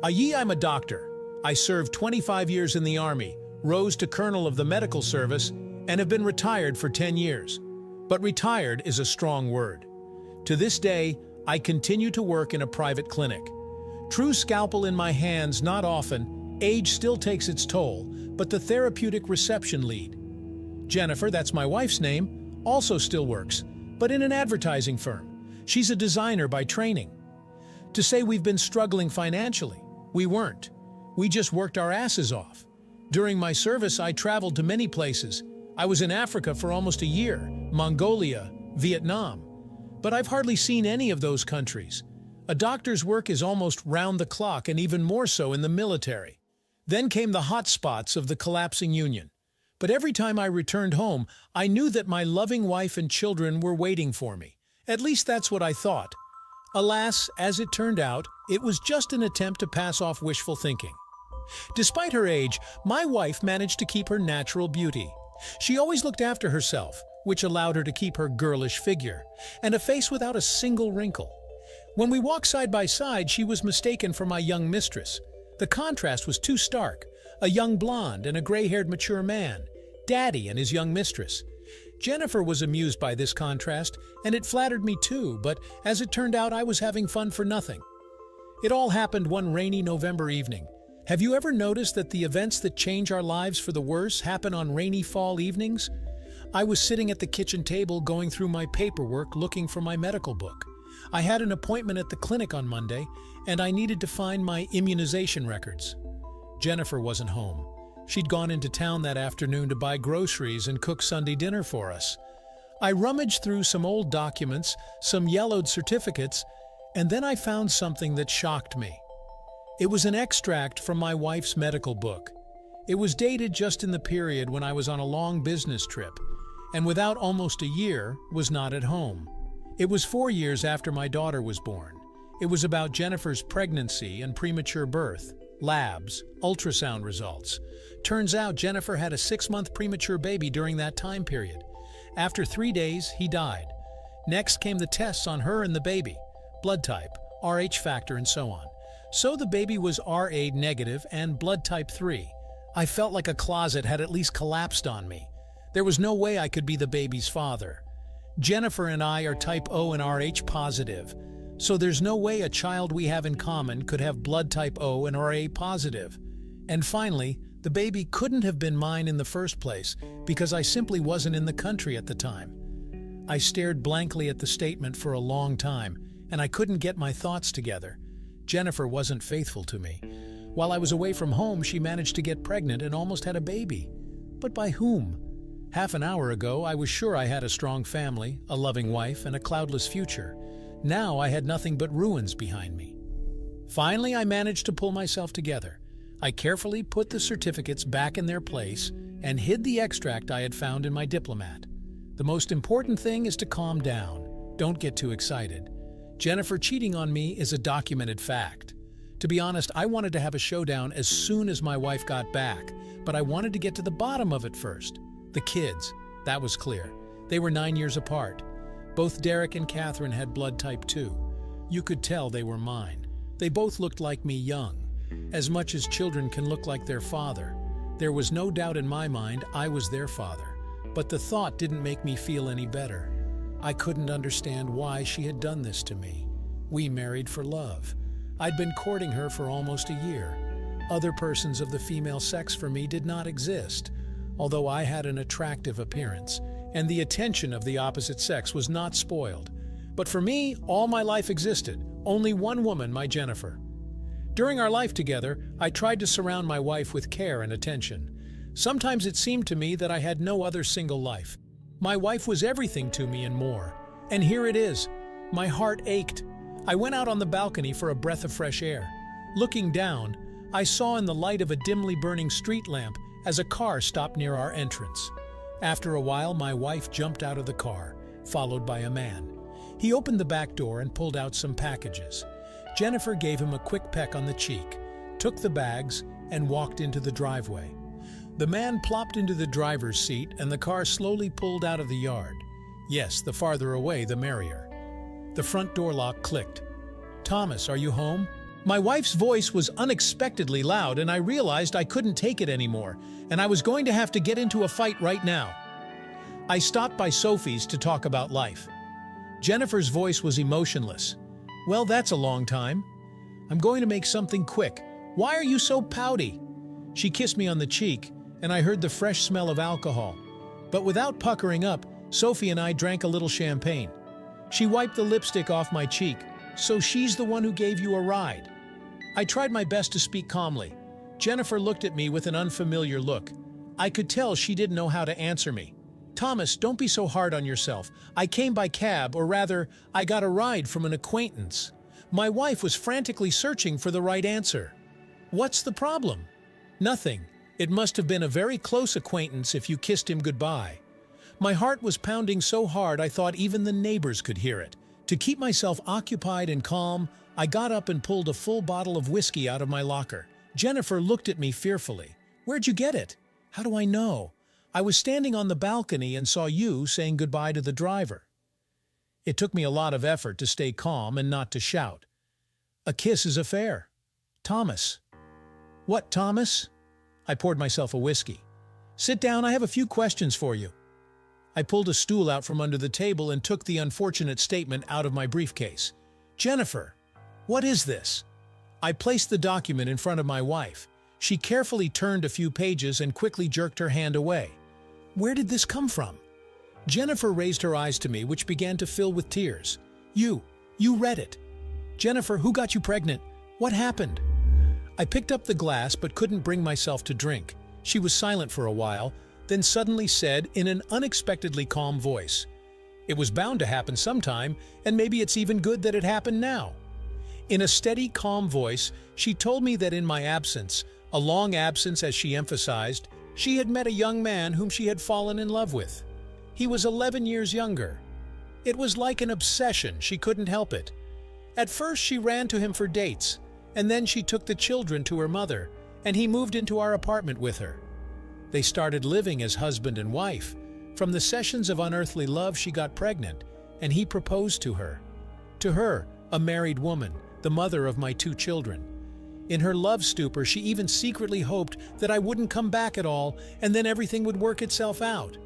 I'm a doctor. I served 25 years in the Army, rose to colonel of the medical service, and have been retired for 10 years. But retired is a strong word. To this day, I continue to work in a private clinic. True scalpel in my hands, not often. Age still takes its toll, but the therapeutic reception lead. Jennifer, that's my wife's name, also still works, but in an advertising firm. She's a designer by training. To say we've been struggling financially, we weren't. We just worked our asses off. During my service, I traveled to many places. I was in Africa for almost a year, Mongolia, Vietnam. But I've hardly seen any of those countries. A doctor's work is almost round the clock, and even more so in the military. Then came the hot spots of the collapsing Union. But every time I returned home, I knew that my loving wife and children were waiting for me. At least that's what I thought. Alas, as it turned out, it was just an attempt to pass off wishful thinking. Despite her age, my wife managed to keep her natural beauty. She always looked after herself, which allowed her to keep her girlish figure, and a face without a single wrinkle. When we walked side by side, she was mistaken for my young mistress. The contrast was too stark. A young blonde and a gray-haired mature man, Daddy and his young mistress. Jennifer was amused by this contrast, and it flattered me too, but as it turned out, I was having fun for nothing. It all happened one rainy November evening. Have you ever noticed that the events that change our lives for the worse happen on rainy fall evenings? I was sitting at the kitchen table going through my paperwork looking for my medical book. I had an appointment at the clinic on Monday, and I needed to find my immunization records. Jennifer wasn't home. She'd gone into town that afternoon to buy groceries and cook Sunday dinner for us. I rummaged through some old documents, some yellowed certificates, and then I found something that shocked me. It was an extract from my wife's medical book. It was dated just in the period when I was on a long business trip, and without almost a year, was not at home. It was 4 years after my daughter was born. It was about Jennifer's pregnancy and premature birth, labs, ultrasound results. Turns out Jennifer had a 6-month premature baby during that time period. After 3 days, he died. Next came the tests on her and the baby, blood type, Rh factor, and so on. So the baby was Rh negative and blood type 3. I felt like a closet had at least collapsed on me. There was no way I could be the baby's father. Jennifer and I are type O and Rh positive, so there's no way a child we have in common could have blood type O and Ra positive. And finally, the baby couldn't have been mine in the first place because I simply wasn't in the country at the time. I stared blankly at the statement for a long time, and I couldn't get my thoughts together. Jennifer wasn't faithful to me. While I was away from home, she managed to get pregnant and almost had a baby. But by whom? Half an hour ago, I was sure I had a strong family, a loving wife, and a cloudless future. Now I had nothing but ruins behind me. Finally, I managed to pull myself together. I carefully put the certificates back in their place and hid the extract I had found in my diplomat. The most important thing is to calm down. Don't get too excited. Jennifer cheating on me is a documented fact. To be honest, I wanted to have a showdown as soon as my wife got back, but I wanted to get to the bottom of it first. The kids, that was clear. They were 9 years apart. Both Derek and Catherine had blood type 2. You could tell they were mine. They both looked like me young, as much as children can look like their father. There was no doubt in my mind I was their father, but the thought didn't make me feel any better. I couldn't understand why she had done this to me. We married for love. I'd been courting her for almost a year. Other persons of the female sex for me did not exist, although I had an attractive appearance, and the attention of the opposite sex was not spoiled. But for me, all my life existed, only one woman, my Jennifer. During our life together, I tried to surround my wife with care and attention. Sometimes it seemed to me that I had no other single life. My wife was everything to me and more. And here it is. My heart ached. I went out on the balcony for a breath of fresh air. Looking down, I saw in the light of a dimly burning street lamp as a car stopped near our entrance. After a while, my wife jumped out of the car, followed by a man. He opened the back door and pulled out some packages. Jennifer gave him a quick peck on the cheek, took the bags, and walked into the driveway. The man plopped into the driver's seat and the car slowly pulled out of the yard. Yes, the farther away, the merrier. The front door lock clicked. "Thomas, are you home?" My wife's voice was unexpectedly loud, and I realized I couldn't take it anymore, and I was going to have to get into a fight right now. I stopped by Sophie's to talk about life. Jennifer's voice was emotionless. "Well, that's a long time. I'm going to make something quick. Why are you so pouty?" She kissed me on the cheek, and I heard the fresh smell of alcohol. But without puckering up, Sophie and I drank a little champagne. She wiped the lipstick off my cheek. "So she's the one who gave you a ride?" I tried my best to speak calmly. Jennifer looked at me with an unfamiliar look. I could tell she didn't know how to answer me. "Thomas, don't be so hard on yourself. I came by cab, or rather, I got a ride from an acquaintance." My wife was frantically searching for the right answer. "What's the problem?" "Nothing. It must have been a very close acquaintance if you kissed him goodbye." My heart was pounding so hard I thought even the neighbors could hear it. To keep myself occupied and calm, I got up and pulled a full bottle of whiskey out of my locker. Jennifer looked at me fearfully. "Where'd you get it?" "How do I know? I was standing on the balcony and saw you saying goodbye to the driver." It took me a lot of effort to stay calm and not to shout. "A kiss is a fair. Thomas." "What, Thomas?" I poured myself a whiskey. "Sit down, I have a few questions for you." I pulled a stool out from under the table and took the unfortunate statement out of my briefcase. "Jennifer, what is this?" I placed the document in front of my wife. She carefully turned a few pages and quickly jerked her hand away. "Where did this come from?" Jennifer raised her eyes to me, which began to fill with tears. You read it." "Jennifer, who got you pregnant? What happened?" I picked up the glass but couldn't bring myself to drink. She was silent for a while, then suddenly said in an unexpectedly calm voice, "It was bound to happen sometime, and maybe it's even good that it happened now." In a steady, calm voice, she told me that in my absence, a long absence as she emphasized, she had met a young man whom she had fallen in love with. He was 11 years younger. It was like an obsession, she couldn't help it. At first she ran to him for dates, and then she took the children to her mother, and he moved into our apartment with her. They started living as husband and wife. From the sessions of unearthly love she got pregnant, and he proposed to her. To her, a married woman, the mother of my 2 children. In her love stupor, she even secretly hoped that I wouldn't come back at all, and then everything would work itself out.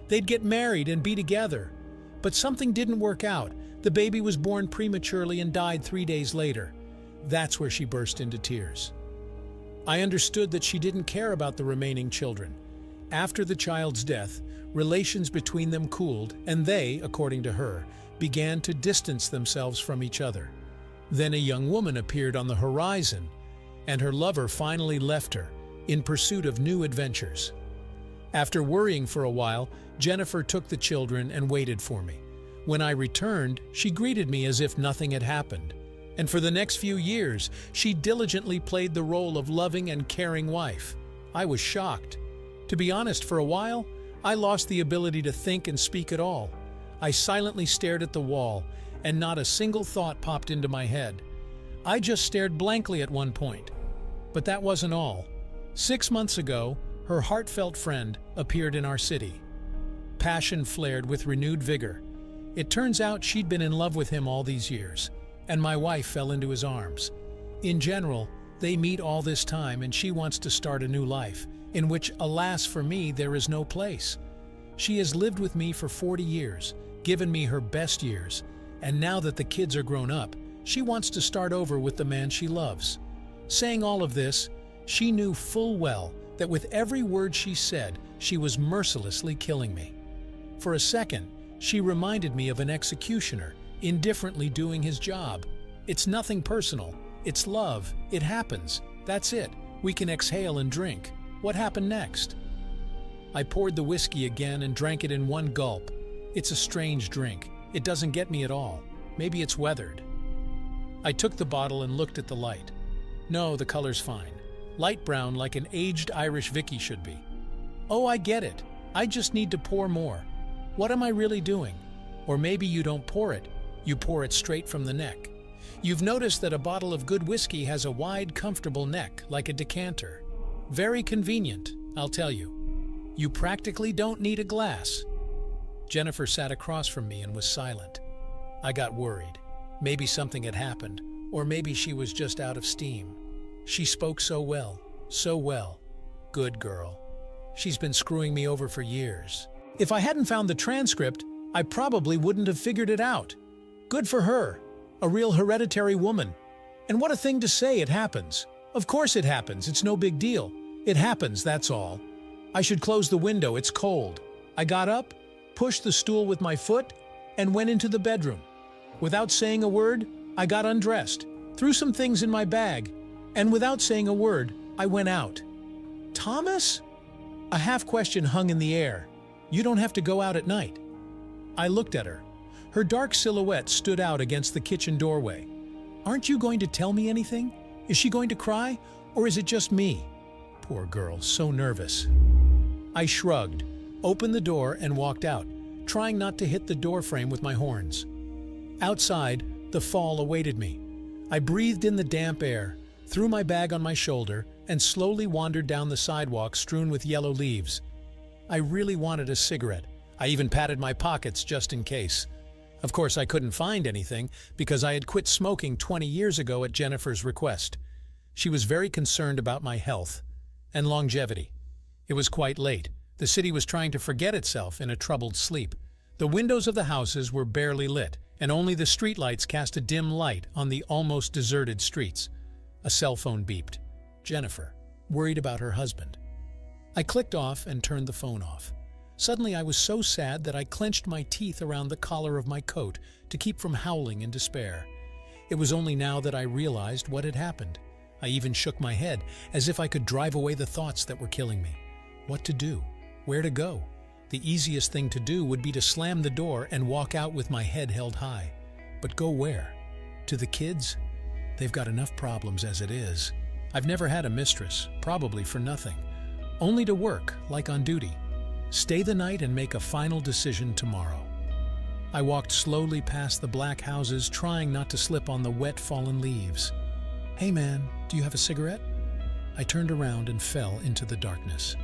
They'd get married and be together. But something didn't work out. The baby was born prematurely and died 3 days later. That's where she burst into tears. I understood that she didn't care about the remaining children. After the child's death, relations between them cooled, and they, according to her, began to distance themselves from each other. Then a young woman appeared on the horizon, and her lover finally left her, in pursuit of new adventures. After worrying for a while, Jennifer took the children and waited for me. When I returned, she greeted me as if nothing had happened. And for the next few years, she diligently played the role of loving and caring wife. I was shocked. To be honest, for a while, I lost the ability to think and speak at all. I silently stared at the wall, and not a single thought popped into my head. I just stared blankly at one point. But that wasn't all. 6 months ago, her heartfelt friend appeared in our city. Passion flared with renewed vigor. It turns out she'd been in love with him all these years, and my wife fell into his arms. In general, they meet all this time, and she wants to start a new life, in which, alas for me, there is no place. She has lived with me for 40 years, given me her best years, and now that the kids are grown up, she wants to start over with the man she loves. Saying all of this, she knew full well that with every word she said, she was mercilessly killing me. For a second, she reminded me of an executioner, indifferently doing his job. It's nothing personal. It's love. It happens. That's it. We can exhale and drink. What happened next? I poured the whiskey again and drank it in one gulp. It's a strange drink. It doesn't get me at all. Maybe it's weathered. I took the bottle and looked at the light. No, the color's fine. Light brown like an aged Irish Vicky should be. Oh, I get it. I just need to pour more. What am I really doing? Or maybe you don't pour it. You pour it straight from the neck. You've noticed that a bottle of good whiskey has a wide, comfortable neck, like a decanter. Very convenient, I'll tell you. You practically don't need a glass. Jennifer sat across from me and was silent. I got worried. Maybe something had happened, Or maybe she was just out of steam. She spoke so well, so well. Good girl. She's been screwing me over for years. If I hadn't found the transcript, I probably wouldn't have figured it out. Good for her. A real hereditary woman. And what a thing to say, it happens. Of course it happens, it's no big deal. It happens, that's all. I should close the window, it's cold. I got up, pushed the stool with my foot, and went into the bedroom. Without saying a word, I got undressed, threw some things in my bag, and without saying a word, I went out. Thomas? A half-question hung in the air. You don't have to go out at night. I looked at her. Her dark silhouette stood out against the kitchen doorway. Aren't you going to tell me anything? Is she going to cry, or is it just me? Poor girl, so nervous. I shrugged, opened the door, and walked out, trying not to hit the doorframe with my horns. Outside, the fall awaited me. I breathed in the damp air, threw my bag on my shoulder, and slowly wandered down the sidewalk strewn with yellow leaves. I really wanted a cigarette. I even patted my pockets just in case. Of course, I couldn't find anything because I had quit smoking 20 years ago at Jennifer's request. She was very concerned about my health and longevity. It was quite late. The city was trying to forget itself in a troubled sleep. The windows of the houses were barely lit, and only the streetlights cast a dim light on the almost deserted streets. A cell phone beeped. Jennifer, worried about her husband. I clicked off and turned the phone off. Suddenly I was so sad that I clenched my teeth around the collar of my coat to keep from howling in despair. It was only now that I realized what had happened. I even shook my head, as if I could drive away the thoughts that were killing me. What to do? Where to go? The easiest thing to do would be to slam the door and walk out with my head held high. But go where? To the kids? They've got enough problems as it is. I've never had a mistress, probably for nothing. Only to work, like on duty. Stay the night and make a final decision tomorrow. I walked slowly past the black houses, trying not to slip on the wet, fallen leaves. Hey man, do you have a cigarette? I turned around and fell into the darkness.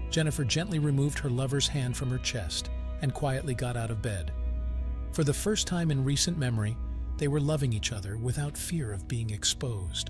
Jennifer gently removed her lover's hand from her chest and quietly got out of bed. For the first time in recent memory, they were loving each other without fear of being exposed.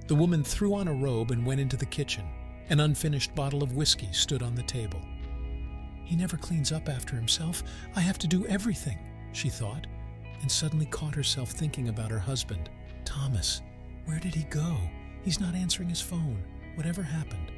The woman threw on a robe and went into the kitchen. An unfinished bottle of whiskey stood on the table. He never cleans up after himself. I have to do everything, she thought, and suddenly caught herself thinking about her husband. Thomas, where did he go? He's not answering his phone. Whatever happened?